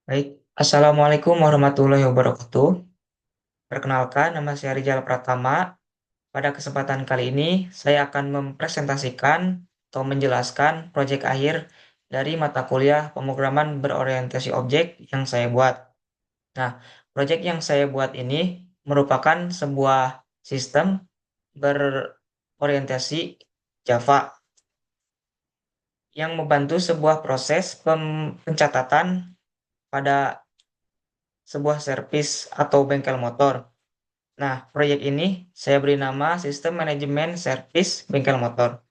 Baik, Assalamualaikum warahmatullahi wabarakatuh. Perkenalkan, nama saya Rizal Pratama. Pada kesempatan kali ini, saya akan mempresentasikan atau menjelaskan proyek akhir dari mata kuliah pemrograman berorientasi objek yang saya buat. Nah, proyek yang saya buat ini merupakan sebuah sistem berorientasi Java yang membantu sebuah proses pencatatan pada sebuah servis atau bengkel motor. Nah, proyek ini saya beri nama Sistem Manajemen Servis Bengkel Motor.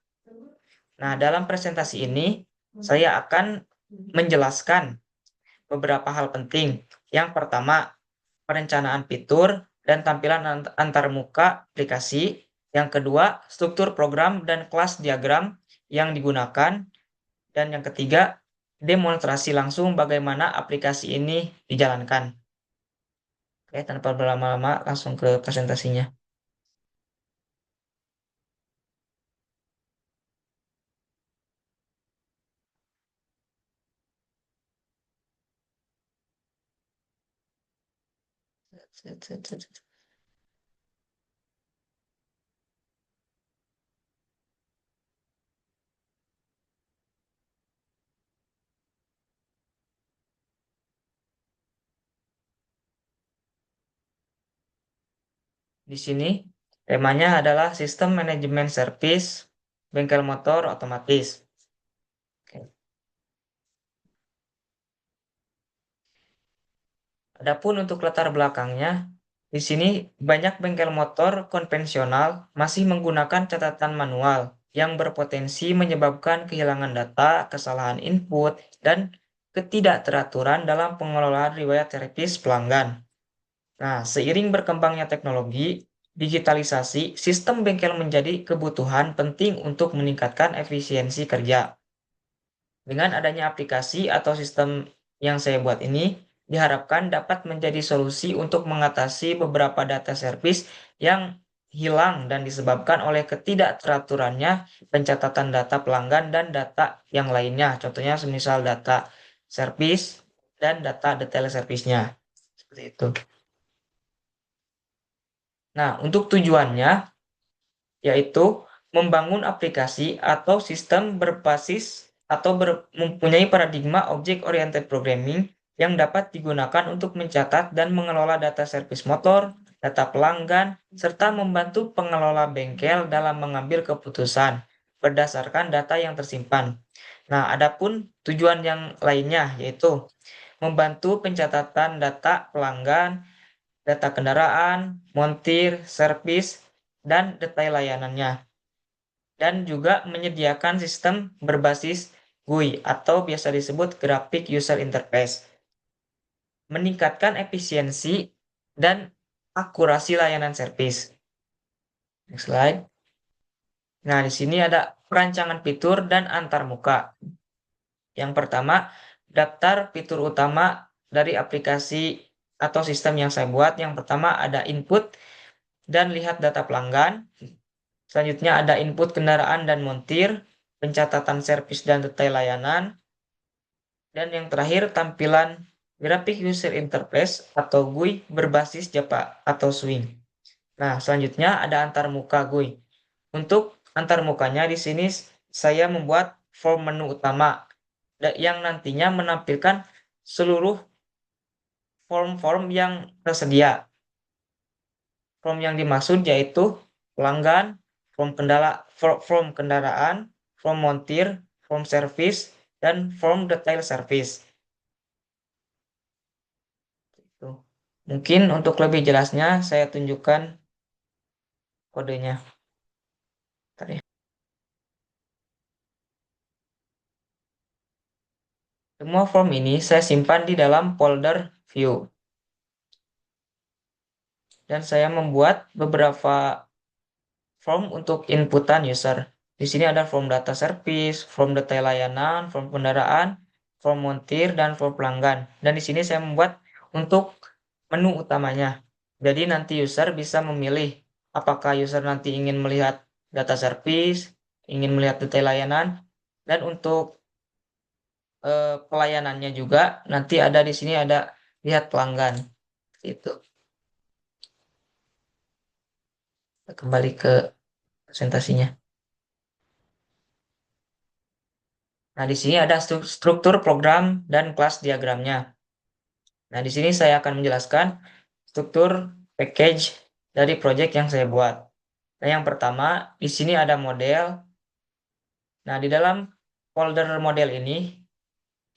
Nah, dalam presentasi ini saya akan menjelaskan beberapa hal penting. Yang pertama, perencanaan fitur dan tampilan antarmuka aplikasi. Yang kedua, struktur program dan kelas diagram yang digunakan. Dan yang ketiga, demonstrasi langsung bagaimana aplikasi ini dijalankan. Oke, tanpa berlama-lama langsung ke presentasinya. Di sini temanya adalah sistem manajemen servis bengkel motor otomatis. Oke. Adapun untuk latar belakangnya, di sini banyak bengkel motor konvensional masih menggunakan catatan manual yang berpotensi menyebabkan kehilangan data, kesalahan input, dan ketidakteraturan dalam pengelolaan riwayat servis pelanggan. Nah, seiring berkembangnya teknologi, digitalisasi, sistem bengkel menjadi kebutuhan penting untuk meningkatkan efisiensi kerja. Dengan adanya aplikasi atau sistem yang saya buat ini, diharapkan dapat menjadi solusi untuk mengatasi beberapa data service yang hilang dan disebabkan oleh ketidakteraturannya pencatatan data pelanggan dan data yang lainnya. Contohnya semisal data service dan data detail service-nya. Seperti itu. Nah, untuk tujuannya yaitu membangun aplikasi atau sistem berbasis atau mempunyai paradigma object-oriented programming yang dapat digunakan untuk mencatat dan mengelola data servis motor, data pelanggan, serta membantu pengelola bengkel dalam mengambil keputusan berdasarkan data yang tersimpan. Nah, adapun tujuan yang lainnya yaitu membantu pencatatan data pelanggan, data kendaraan, montir, servis, dan detail layanannya. Dan juga menyediakan sistem berbasis GUI atau biasa disebut Graphic User Interface. Meningkatkan efisiensi dan akurasi layanan servis. Next slide. Nah, di sini ada perancangan fitur dan antarmuka. Yang pertama, daftar fitur utama dari aplikasi atau sistem yang saya buat. Yang pertama ada input dan lihat data pelanggan. Selanjutnya ada input kendaraan dan montir, pencatatan servis dan detail layanan, dan yang terakhir tampilan Graphic User Interface atau GUI berbasis Java atau Swing. Nah, selanjutnya ada antarmuka GUI. Untuk antarmukanya di sini saya membuat form menu utama yang nantinya menampilkan seluruh form-form yang tersedia. Form yang dimaksud yaitu pelanggan, form kendaraan, form montir, form service, dan form detail service. Tuh. Mungkin untuk lebih jelasnya saya tunjukkan kodenya. Bentar ya. Semua form ini saya simpan di dalam folder view. Dan saya membuat beberapa form untuk inputan user. Di sini ada form data service, form detail layanan, form kendaraan, form montir, dan form pelanggan. Dan di sini saya membuat untuk menu utamanya. Jadi nanti user bisa memilih apakah user nanti ingin melihat data service, ingin melihat detail layanan, dan untuk pelayanannya juga. Nanti ada di sini ada lihat pelanggan. Itu. Kembali ke presentasinya. Nah, di sini ada struktur program dan kelas diagramnya. Nah, di sini saya akan menjelaskan struktur package dari project yang saya buat. Nah, yang pertama, di sini ada model. Nah, di dalam folder model ini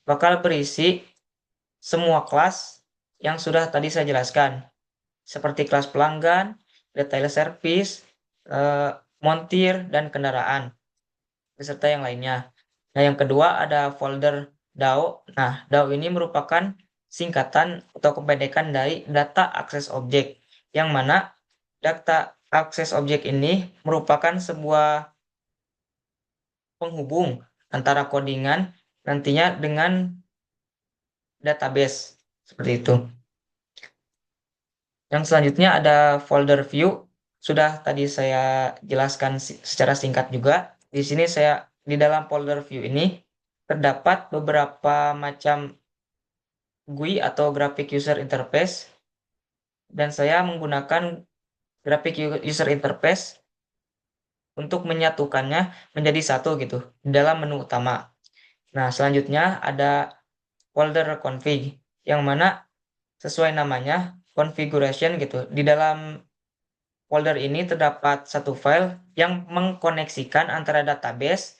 bakal berisi semua kelas yang sudah tadi saya jelaskan, seperti kelas pelanggan, detail service, eh, montir, dan kendaraan, beserta yang lainnya. Nah, yang kedua ada folder DAO. Nah, DAO ini merupakan singkatan atau kependekan dari data akses objek, yang mana data akses objek ini merupakan sebuah penghubung antara codingan nantinya dengan database, seperti itu. Yang selanjutnya ada folder view. Sudah tadi saya jelaskan secara singkat juga. Di sini di dalam folder view ini terdapat beberapa macam GUI atau graphic user interface, dan saya menggunakan graphic user interface untuk menyatukannya menjadi satu gitu di dalam menu utama. Nah, selanjutnya ada folder config, yang mana sesuai namanya configuration gitu. Di dalam folder ini terdapat satu file yang mengkoneksikan antara database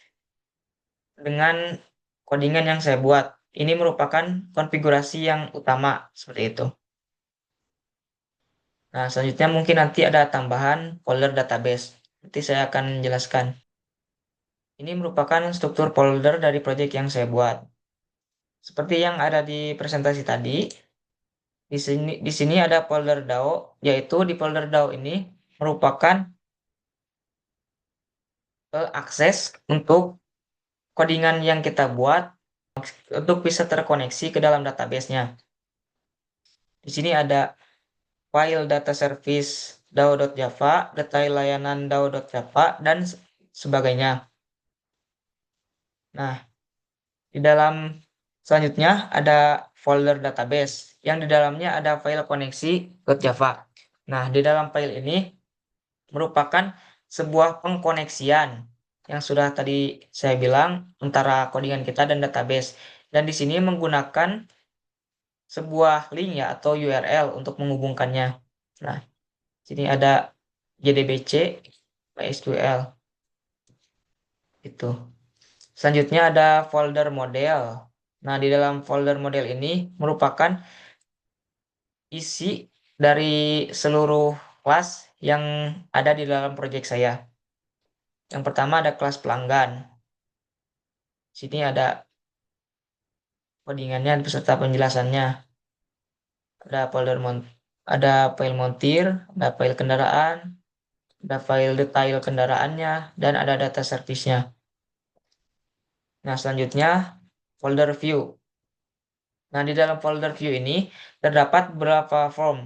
dengan codingan yang saya buat. Ini merupakan konfigurasi yang utama, seperti itu. Nah, selanjutnya mungkin nanti ada tambahan folder database. Nanti saya akan jelaskan. Ini merupakan struktur folder dari project yang saya buat. Seperti yang ada di presentasi tadi, di sini ada folder DAO, yaitu di folder DAO ini merupakan akses untuk codingan yang kita buat untuk bisa terkoneksi ke dalam database-nya. Di sini ada file data service dao.java, detail layanan dao.java, dan sebagainya. Nah, di dalam selanjutnya ada folder database yang di dalamnya ada file koneksi .java. Nah, di dalam file ini merupakan sebuah pengkoneksian yang sudah tadi saya bilang antara codingan kita dan database. Dan di sini menggunakan sebuah link ya atau URL untuk menghubungkannya. Nah, sini ada JDBC MySQL itu. Selanjutnya ada folder model. Nah, di dalam folder model ini merupakan isi dari seluruh kelas yang ada di dalam proyek saya. Yang pertama ada kelas pelanggan. Sini ada codingannya beserta penjelasannya. Ada file montir, ada file kendaraan, ada file detail kendaraannya, dan ada data service-nya. Nah, selanjutnya folder view. Nah, di dalam folder view ini terdapat beberapa form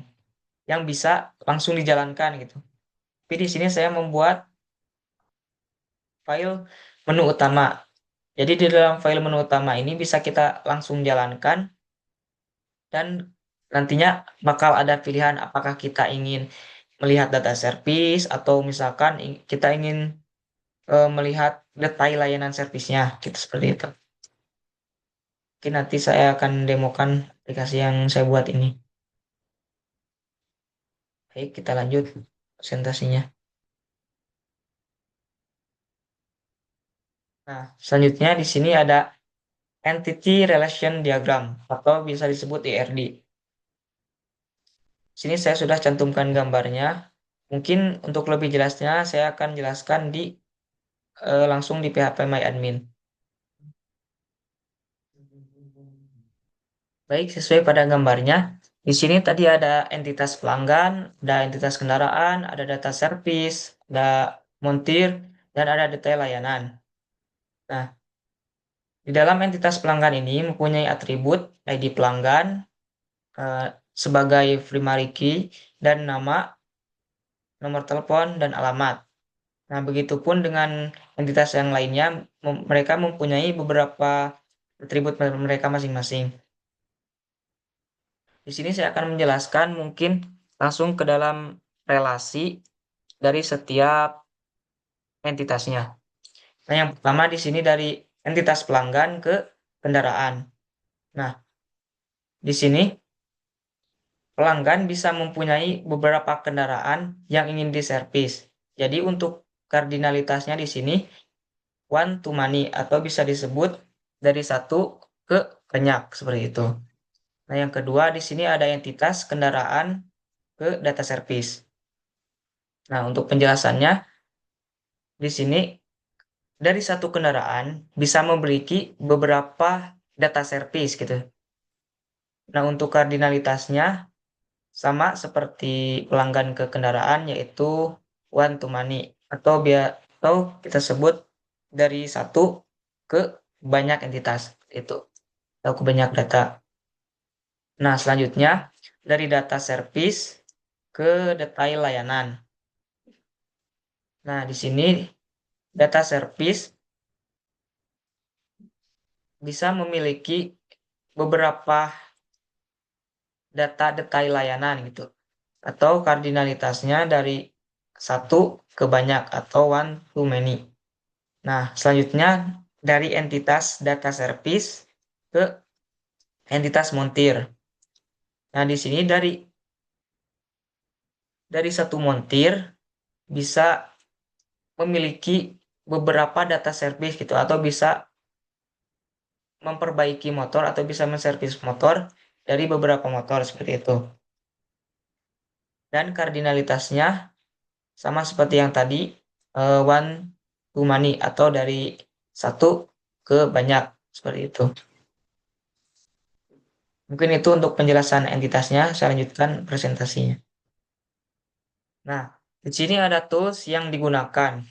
yang bisa langsung dijalankan gitu. Tapi di sini saya membuat file menu utama. Jadi di dalam file menu utama ini bisa kita langsung jalankan, dan nantinya bakal ada pilihan apakah kita ingin melihat data service atau misalkan kita ingin melihat detail layanan servisnya gitu, seperti itu. Mungkin nanti saya akan demokan aplikasi yang saya buat ini. Baik, kita lanjut presentasinya. Nah, selanjutnya di sini ada Entity Relation Diagram atau bisa disebut ERD. Sini saya sudah cantumkan gambarnya. Mungkin untuk lebih jelasnya saya akan jelaskan langsung di PHP My Admin. Baik, sesuai pada gambarnya. Di sini tadi ada entitas pelanggan, ada entitas kendaraan, ada data service, ada montir, dan ada detail layanan. Nah, di dalam entitas pelanggan ini mempunyai atribut ID pelanggan eh, sebagai primary key, dan nama, nomor telepon, dan alamat. Nah, begitupun dengan entitas yang lainnya, mereka mempunyai beberapa atribut mereka masing-masing. Di sini saya akan menjelaskan mungkin langsung ke dalam relasi dari setiap entitasnya. Nah, yang pertama di sini dari entitas pelanggan ke kendaraan. Nah, di sini pelanggan bisa mempunyai beberapa kendaraan yang ingin diservis. Jadi untuk kardinalitasnya di sini one to many atau bisa disebut dari satu ke banyak seperti itu. Nah, yang kedua di sini ada entitas kendaraan ke data service. Nah, untuk penjelasannya di sini dari satu kendaraan bisa memiliki beberapa data service gitu. Nah, untuk kardinalitasnya sama seperti pelanggan ke kendaraan yaitu one to many atau kita sebut dari satu ke banyak entitas itu atau ke banyak data. Nah, selanjutnya dari data service ke detail layanan. Nah, di sini data service bisa memiliki beberapa data detail layanan gitu atau kardinalitasnya dari satu ke banyak atau one to many. Nah, selanjutnya dari entitas data service ke entitas montir. Nah, di sini dari satu montir bisa memiliki beberapa data service gitu atau bisa memperbaiki motor atau bisa menservis motor dari beberapa motor seperti itu. Dan kardinalitasnya sama seperti yang tadi one to many atau dari satu ke banyak seperti itu. Mungkin itu untuk penjelasan entitasnya, saya lanjutkan presentasinya. Nah, di sini ada tools yang digunakan.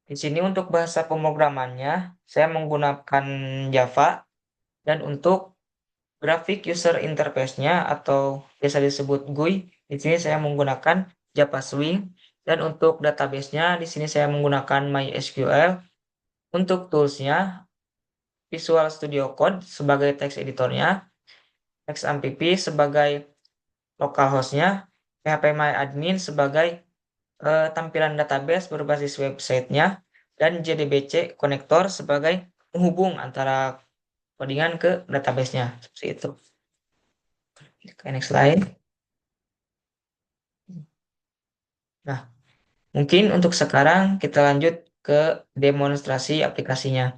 Di sini untuk bahasa pemrogramannya, saya menggunakan Java, dan untuk grafik user interface-nya atau biasa disebut GUI, di sini saya menggunakan Java Swing, dan untuk database-nya, di sini saya menggunakan MySQL. Untuk tools-nya, Visual Studio Code sebagai text editornya, XAMPP sebagai localhost-nya, phpMyAdmin sebagai tampilan database berbasis website-nya, dan JDBC konektor sebagai penghubung antara codingan ke database-nya. Seperti itu. Oke, next slide. Nah, mungkin untuk sekarang kita lanjut ke demonstrasi aplikasinya.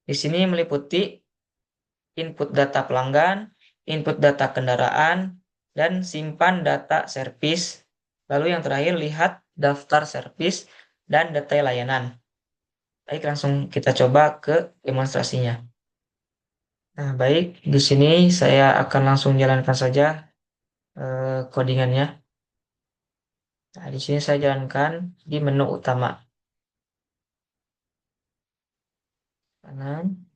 Di sini meliputi input data pelanggan, input data kendaraan, dan simpan data servis. Lalu yang terakhir lihat daftar servis dan detail layanan. Baik, langsung kita coba ke demonstrasinya. Nah, baik, di sini saya akan langsung jalankan saja codingannya. Nah, di sini saya jalankan di menu utama. Kanan.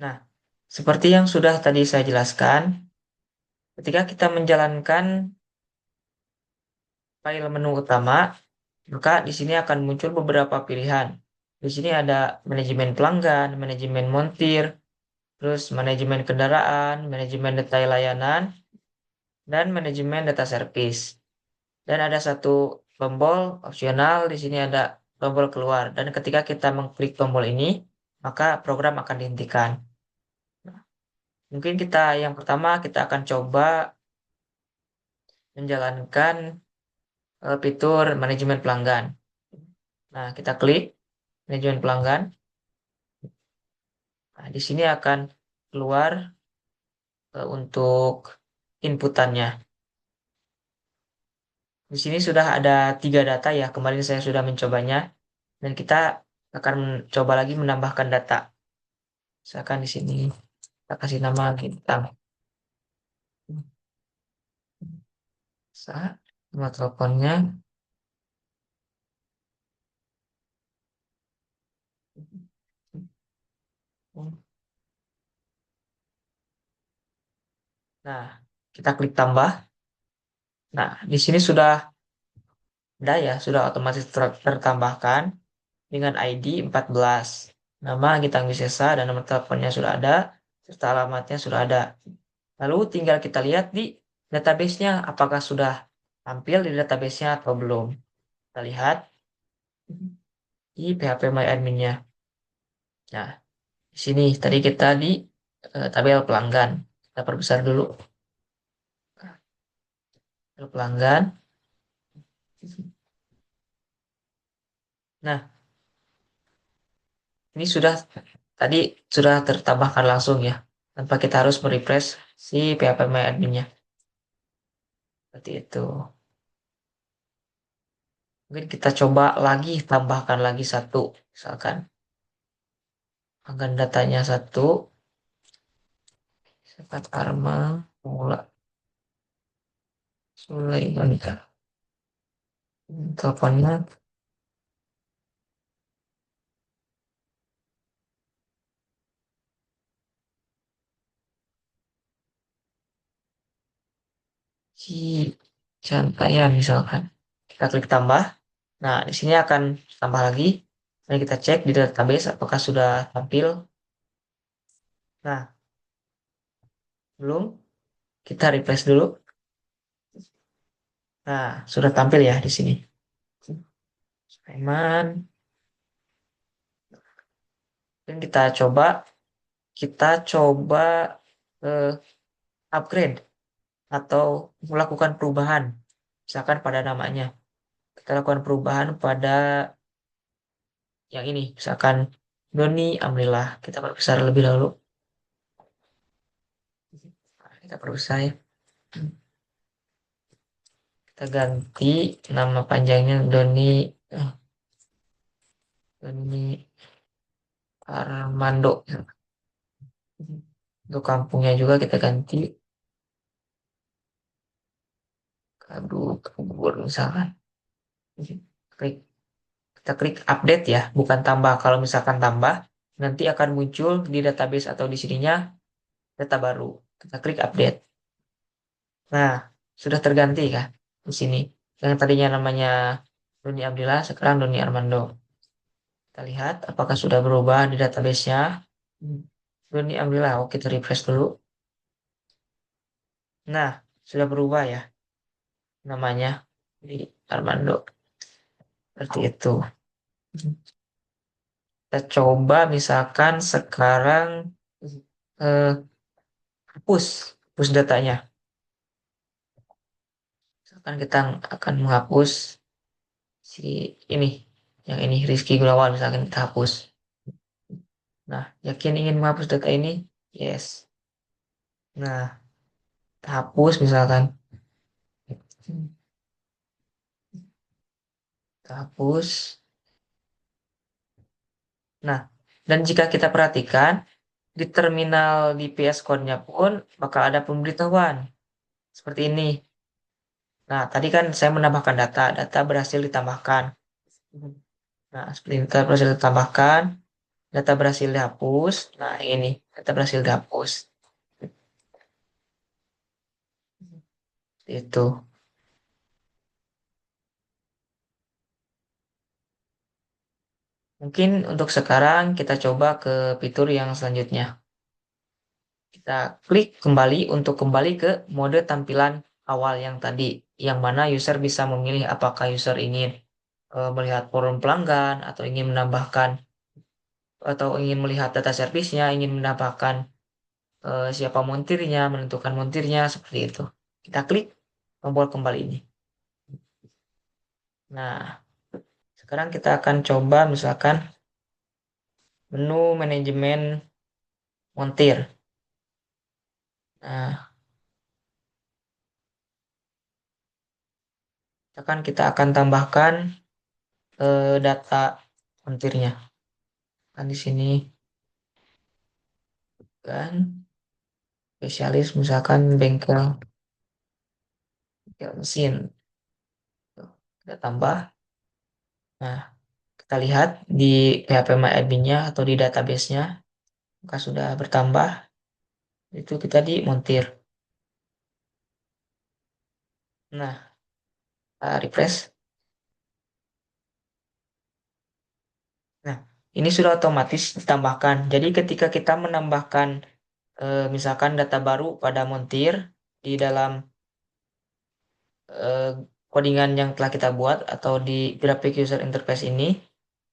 Nah, seperti yang sudah tadi saya jelaskan, ketika kita menjalankan file menu utama, maka di sini akan muncul beberapa pilihan. Di sini ada manajemen pelanggan, manajemen montir, terus manajemen kendaraan, manajemen detail layanan, dan manajemen data service. Dan ada satu tombol opsional, di sini ada tombol keluar. Dan ketika kita mengklik tombol ini, maka program akan dihentikan. Mungkin yang pertama kita akan coba menjalankan fitur manajemen pelanggan. Nah, kita klik manajemen pelanggan. Nah, di sini akan keluar untuk inputannya. Di sini sudah ada 3 data ya, kemarin saya sudah mencobanya. Dan kita akan coba lagi menambahkan data. Misalkan di sini kita kasih nama bintang. Nomor teleponnya. Nah, kita klik tambah. Nah, di sini sudah Udah ya, sudah otomatis tertambahkan dengan ID 14. Nama Gilang Wisesa dan nomor teleponnya sudah ada, serta alamatnya sudah ada. Lalu tinggal kita lihat di database-nya, apakah sudah tampil di database-nya atau belum. Kita lihat di PHP My Admin-nya. Nah, di sini tadi kita di tabel pelanggan. Kita perbesar dulu tabel pelanggan. Nah, ini sudah tadi sudah tertambahkan langsung ya, tanpa kita harus merefresh si PHP My Admin-nya. Seperti itu. Mungkin kita coba lagi tambahkan lagi satu, misalkan akan datanya satu, Sekat Arma, Mula, Sulaiman, teleponnya si Cantaya misalkan. Kita klik tambah. Nah, di sini akan tambah lagi. Mari kita cek di database apakah sudah tampil. Nah, belum. Kita refresh dulu. Nah, sudah tampil ya di sini. Sulaiman. Dan kita coba eh, upgrade atau melakukan perubahan. Misalkan pada namanya. Kita lakukan perubahan pada yang ini. Misalkan Doni Amrillah. Kita perbesar lebih dahulu. Nah, kita perbesar ya. Kita ganti nama panjangnya Doni Armando. Untuk kampungnya juga kita ganti Kadu Kabur misalkan. Klik, kita klik update ya, bukan tambah. Kalau misalkan tambah, nanti akan muncul di database atau di sininya data baru. Kita klik update. Nah, sudah terganti kan di sini. Yang tadinya namanya Doni Abdillah, sekarang Doni Armando. Kita lihat apakah sudah berubah di database-nya. Doni Abdillah, oh kita refresh dulu. Nah, sudah berubah ya namanya di Armando. Seperti itu. Kita coba misalkan sekarang eh, hapus datanya. Misalkan kita akan menghapus si ini, yang ini Rizky Gunawan misalkan kita hapus. Nah, yakin ingin menghapus data ini? Yes. Nah, kita hapus misalkan. Kita hapus. Nah, dan jika kita perhatikan di terminal di PS Code-nya pun bakal ada pemberitahuan seperti ini. Nah, tadi kan saya menambahkan data berhasil ditambahkan. Nah, seperti ini, data berhasil ditambahkan, data berhasil dihapus. Nah, ini data berhasil dihapus. Itu. Mungkin untuk sekarang kita coba ke fitur yang selanjutnya. Kita klik kembali untuk kembali ke mode tampilan awal yang tadi, yang mana user bisa memilih apakah user ingin melihat forum pelanggan atau ingin menambahkan atau ingin melihat data servisnya, ingin menambahkan siapa montirnya, menentukan montirnya seperti itu. Kita klik tombol kembali ini. Nah, sekarang kita akan coba misalkan menu manajemen montir. Nah, misalkan kita akan tambahkan data montirnya. Kan di sini kan spesialis misalkan bengkel mesin. Tuh, kita tambah. Nah, kita lihat di PHP MyAdmin-nya atau di database-nya maka sudah bertambah. Itu kita di montir. Nah, kita refresh. ini sudah otomatis ditambahkan. Jadi ketika kita menambahkan misalkan data baru pada montir di dalam eh, codingan yang telah kita buat atau di graphic user interface ini,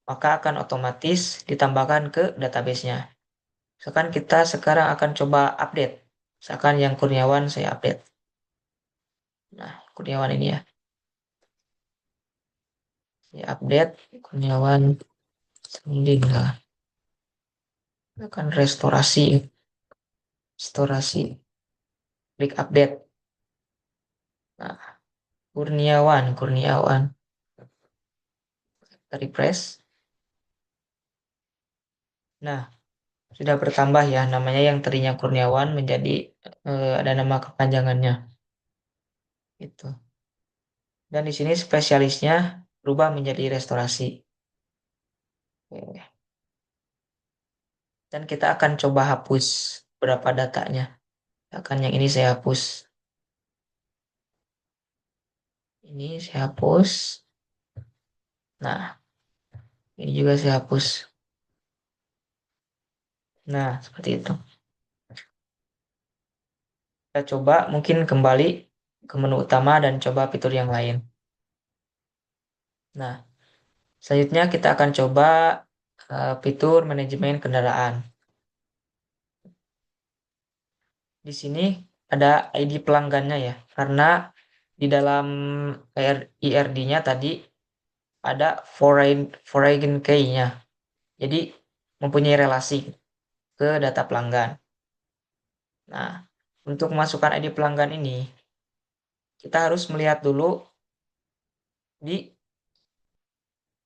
maka akan otomatis ditambahkan ke database-nya. Misalkan kita sekarang akan coba update. Misalkan yang Kurniawan saya update. Nah, Kurniawan ini ya. Saya update Kurniawan Sending lah. Akan restorasi. Klik update. Nah, Kurniawan. Kita refresh. Nah, sudah bertambah ya namanya yang tadinya Kurniawan menjadi ada nama kepanjangannya. Itu. Dan di sini spesialisnya berubah menjadi restorasi. Oke. Dan kita akan coba hapus beberapa datanya. Akan yang ini saya hapus. Ini saya hapus. Nah, ini juga saya hapus. Nah, seperti itu. Kita coba mungkin kembali ke menu utama dan coba fitur yang lain. Nah, selanjutnya kita akan coba fitur manajemen kendaraan. Di sini ada ID pelanggannya ya, karena di dalam IRD-nya tadi ada foreign key-nya. Jadi mempunyai relasi ke data pelanggan. Nah, untuk masukkan ID pelanggan ini, kita harus melihat dulu di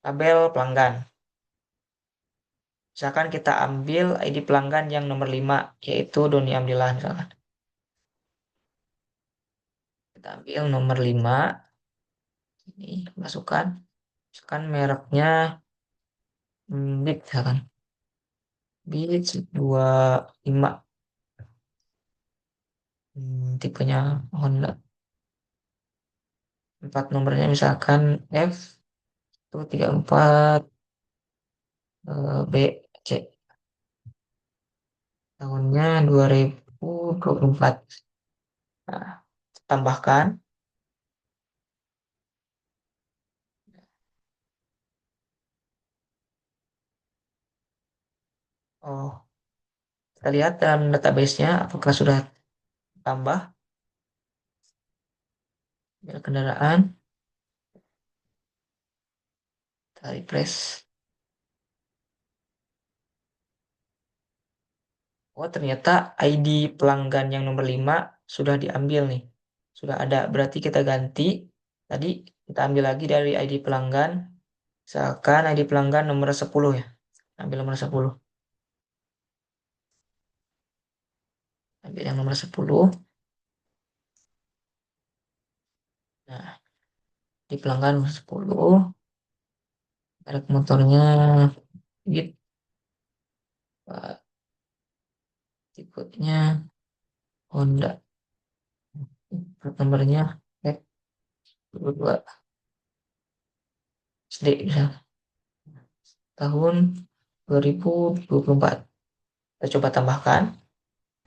tabel pelanggan. Misalkan kita ambil ID pelanggan yang nomor 5, yaitu Doni Amdilah misalkan. Kita ambil nomor 5, ini masukkan. Misalkan mereknya Beat misalkan. Beat 25. Tipenya Honda. 4 nomornya misalkan F itu 34 B C. Tahunnya 2024. Nah, tambahkan. Oh, kita lihat dalam database-nya apakah sudah tambah ya, kendaraan. Kita refresh. Oh, ternyata ID pelanggan yang nomor 5 sudah diambil nih. Sudah ada. Berarti kita ganti. Tadi kita ambil lagi dari ID pelanggan. Misalkan ID pelanggan nomor 10 ya. Ambil nomor 10. Ambil yang nomor 10. Nah, di pelanggan nomor 10. Merek motornya Git. Tipenya Honda. Plat nomornya F22 SD misalnya. Tahun 2024. Kita coba tambahkan.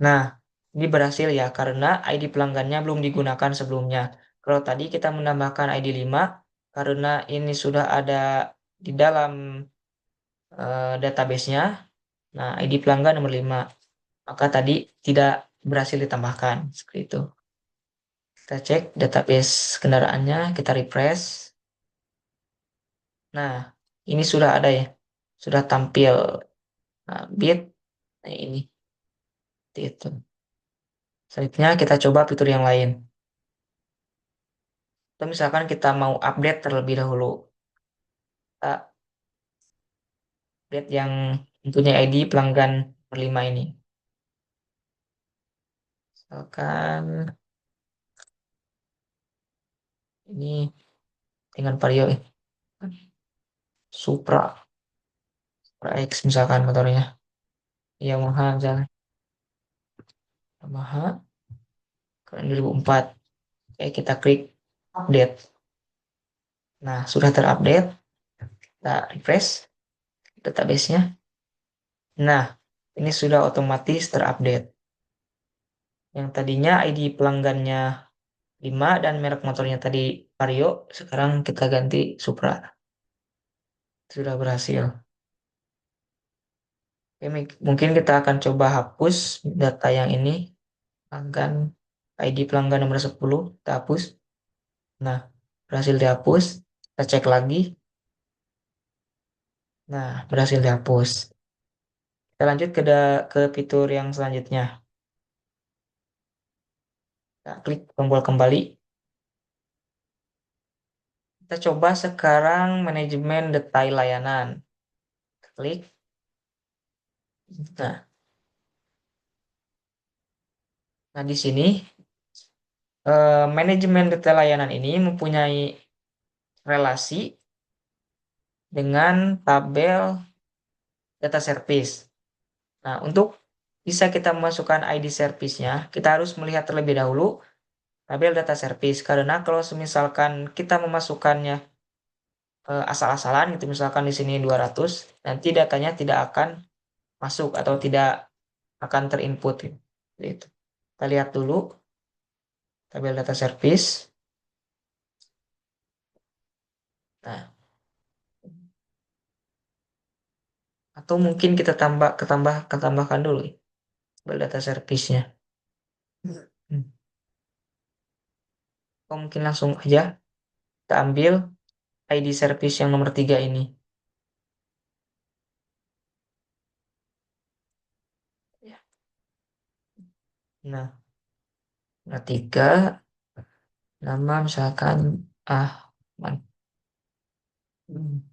Nah, ini berhasil ya karena ID pelanggannya belum digunakan sebelumnya. Kalau tadi kita menambahkan ID 5 karena ini sudah ada di dalam database-nya. Nah, ID pelanggan nomor 5. Maka tadi tidak berhasil ditambahkan. Seperti itu. Kita cek database kendaraannya, kita refresh. Nah, ini sudah ada ya. Sudah tampil bit. Nah, ini. Seperti itu. Selanjutnya kita coba fitur yang lain. Atau misalkan kita mau update terlebih dahulu. Kita update yang mempunyai ID pelanggan berlima ini. Misalkan ini dengan Vario Supra X misalkan motornya. Yamaha misalkan. Yamaha keren 2004. Oke, kita klik update. Nah, sudah terupdate. Kita refresh. database-nya. Nah, ini sudah otomatis terupdate. Yang tadinya ID pelanggannya 5 dan merek motornya tadi Vario, sekarang kita ganti Supra. Sudah berhasil. Oke, mungkin kita akan coba hapus data yang ini. Pelanggan ID pelanggan nomor 10 kita hapus. Nah, berhasil dihapus. Kita cek lagi. Nah, berhasil dihapus. Kita lanjut ke fitur yang selanjutnya. Kita klik tombol kembali. Kita coba sekarang manajemen detail layanan. Kita klik. Nah, nah di sini manajemen detail layanan ini mempunyai relasi dengan tabel data service. Nah, untuk bisa kita memasukkan ID service-nya, kita harus melihat terlebih dahulu tabel data service. Karena kalau misalkan kita memasukkannya asal-asalan, gitu misalkan di sini 200, nanti datanya tidak akan masuk atau tidak akan terinput. Gitu. Kita lihat dulu tabel data service. Nah, atau mungkin kita tambahkan dulu ya, tabel data service-nya. Hmm. Atau mungkin langsung aja kita ambil ID service yang nomor 3 ini. Ya. Nah, nomor 3, nama misalkan man- hmm,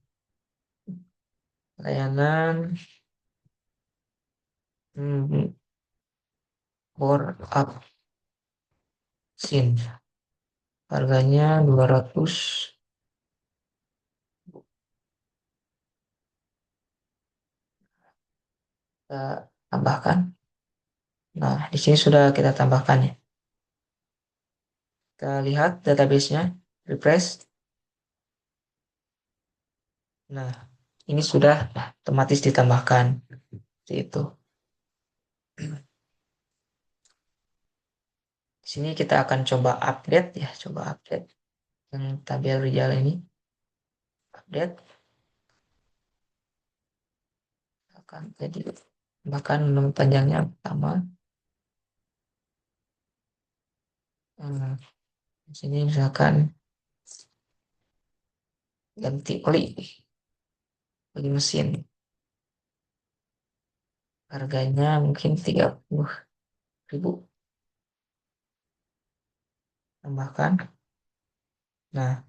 layanan bor up sin. Harganya 200. Kita tambahkan. Nah, di sini sudah kita tambahkan ya. Kita lihat database-nya, refresh. Nah, ini sudah otomatis ditambahkan. Seperti itu. Di sini kita akan coba update ya, coba update yang tabel Rijal ini. Update akan jadi bahkan nama panjangnya pertama. Di sini misalkan ganti oli mesin. Harganya mungkin 30.000. Tambahkan. Nah,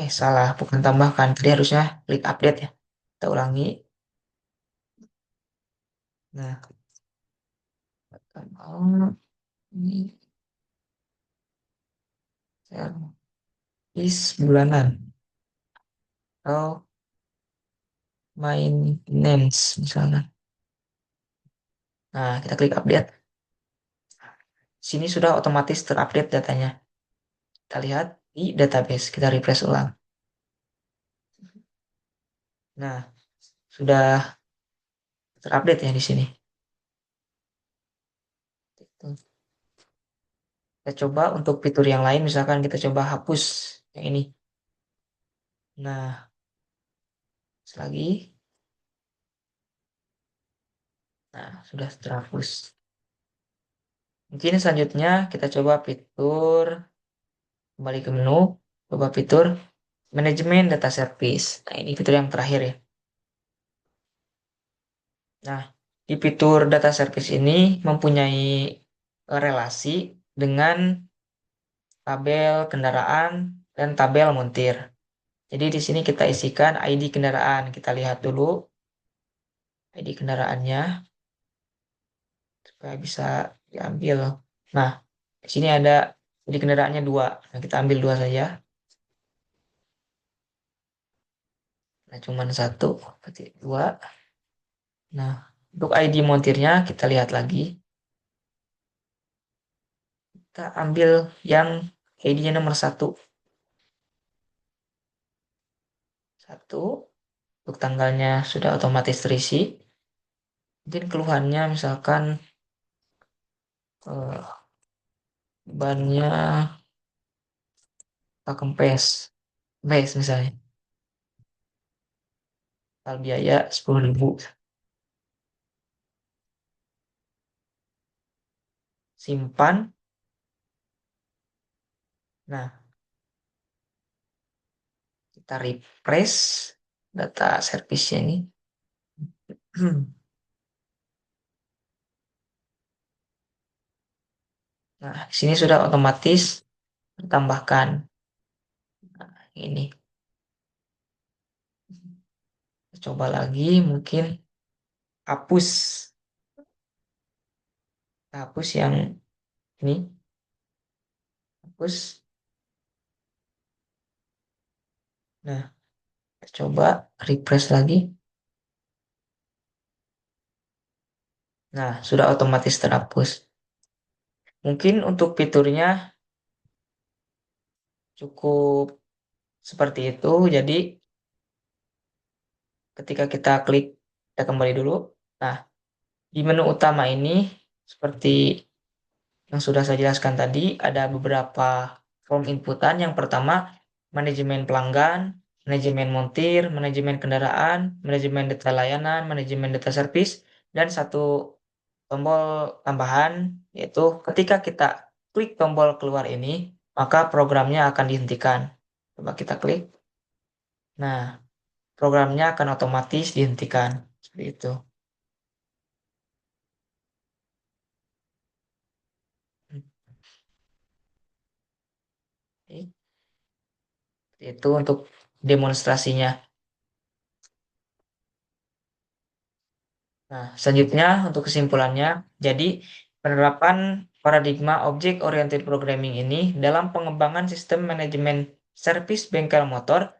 salah, bukan tambahkan. Tadi harusnya klik update ya. Kita ulangi. Nah, ini service bulanan atau maintenance misalnya. Nah, kita klik update. Sini sudah otomatis terupdate datanya. Kita lihat di database. Kita refresh ulang. Nah, sudah terupdate ya di sini. Kita coba untuk fitur yang lain, misalkan kita coba hapus yang ini. Nah, lagi. Nah, sudah terhapus. Mungkin selanjutnya kita coba fitur, kembali ke menu, coba fitur manajemen data service. Nah, ini fitur yang terakhir ya. Nah, di fitur data service ini mempunyai relasi dengan tabel kendaraan dan tabel montir. Jadi di sini kita isikan ID kendaraan. Kita lihat dulu ID kendaraannya supaya bisa diambil. Nah, di sini ada ID kendaraannya 2. Nah, kita ambil 2 saja. Nah, cuman 1, berarti 2. Nah, untuk ID montirnya kita lihat lagi. Kita ambil yang ID-nya nomor 1. 1. Untuk tanggalnya sudah otomatis terisi. Mungkin keluhannya misalkan eh, bannya tak kempes, kempes misalnya. Total biaya 10.000. Simpan. Nah, kita refresh data servisnya ini. Nah, di sini sudah otomatis ditambahkan. Nah, ini. Coba lagi mungkin hapus. Hapus yang ini. Hapus. Nah, coba refresh lagi. Nah, sudah otomatis terhapus. Mungkin untuk fiturnya cukup seperti itu. Jadi, ketika kita klik, kita kembali dulu. Nah, di menu utama ini, seperti yang sudah saya jelaskan tadi, ada beberapa form inputan. Yang pertama, manajemen pelanggan, manajemen montir, manajemen kendaraan, manajemen data layanan, manajemen data service, dan satu tombol tambahan, yaitu ketika kita klik tombol keluar ini, maka programnya akan dihentikan. Coba kita klik. Nah, programnya akan otomatis dihentikan. Seperti itu. Oke. Itu untuk demonstrasinya. Nah, selanjutnya untuk kesimpulannya, jadi penerapan paradigma Object Oriented Programming ini dalam pengembangan sistem manajemen servis bengkel motor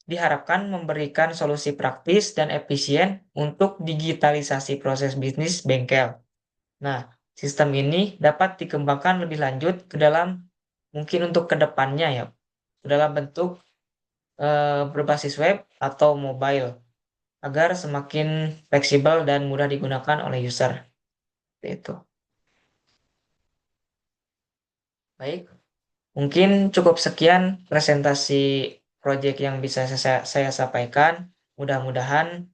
diharapkan memberikan solusi praktis dan efisien untuk digitalisasi proses bisnis bengkel. Nah, sistem ini dapat dikembangkan lebih lanjut ke dalam mungkin untuk kedepannya ya, dalam bentuk berbasis web atau mobile agar semakin fleksibel dan mudah digunakan oleh user. Seperti itu. Baik, mungkin cukup sekian presentasi proyek yang bisa saya sampaikan. Mudah-mudahan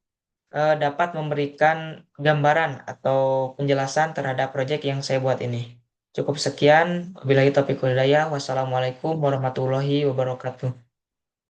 dapat memberikan gambaran atau penjelasan terhadap proyek yang saya buat ini. Cukup sekian. Wabillahi taufiq wal hidayah. Wassalamualaikum warahmatullahi wabarakatuh.